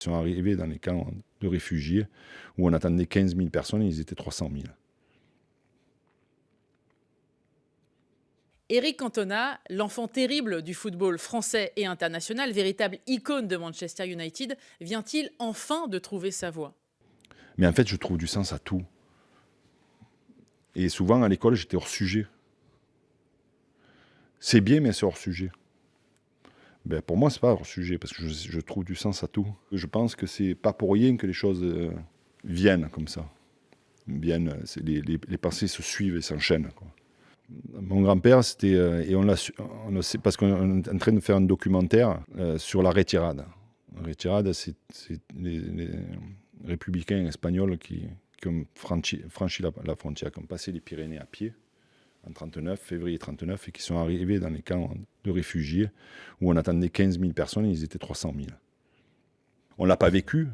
Ils sont arrivés dans les camps de réfugiés où on attendait 15 000 personnes et ils étaient 300 000. Eric Cantona, l'enfant terrible du football français et international, véritable icône de Manchester United, vient-il enfin de trouver sa voie? Mais en fait, je trouve du sens à tout. Et souvent, à l'école, j'étais hors sujet. C'est bien, mais c'est hors sujet. Ben, pour moi, c'est pas hors sujet, parce que je trouve du sens à tout. Je pense que c'est pas pour rien que les choses viennent comme ça. Les pensées se suivent et s'enchaînent, quoi. Mon grand-père, c'était, et on le sait, parce qu'on est en train de faire un documentaire sur la retirada. La retirada, c'est les républicains espagnols qui ont franchi la frontière, qui ont passé les Pyrénées à pied en 39, février 39, et qui sont arrivés dans les camps de réfugiés où on attendait 15 000 personnes et ils étaient 300 000. On ne l'a pas vécu,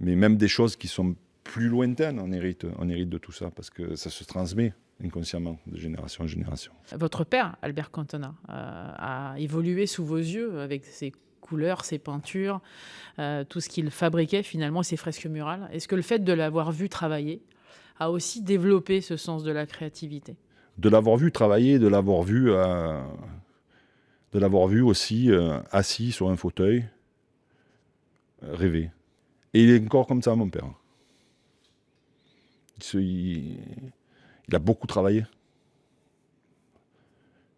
mais même des choses qui sont plus lointaines, on hérite de tout ça, parce que ça se transmet inconsciemment de génération en génération. Votre père, Albert Cantona, a évolué sous vos yeux avec ses couleurs, ses peintures, tout ce qu'il fabriquait finalement, ses fresques murales. Est-ce que le fait de l'avoir vu travailler a aussi développé ce sens de la créativité? De l'avoir vu travailler, de l'avoir vu aussi assis sur un fauteuil, rêver. Et il est encore comme ça, mon père. Il a beaucoup travaillé.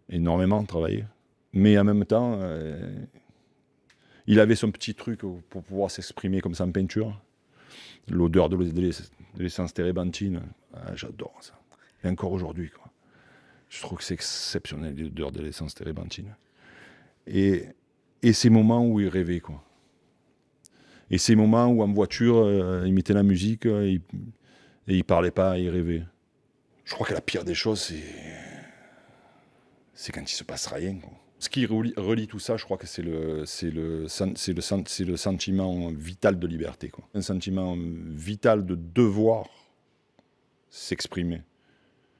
Énormément travaillé. Mais en même temps, il avait son petit truc pour pouvoir s'exprimer comme ça en peinture. L'odeur de l'essence térébenthine, j'adore ça. Et encore aujourd'hui, quoi. Je trouve que c'est exceptionnel, l'odeur de l'essence térébenthine. Et ces moments où il rêvait, quoi. Et ces moments où en voiture, il mettait la musique et il parlait pas, il rêvait. Je crois que la pire des choses, c'est quand il se passe rien, quoi. Ce qui relie tout ça, je crois que c'est le sentiment vital de liberté, quoi. Un sentiment vital de devoir s'exprimer.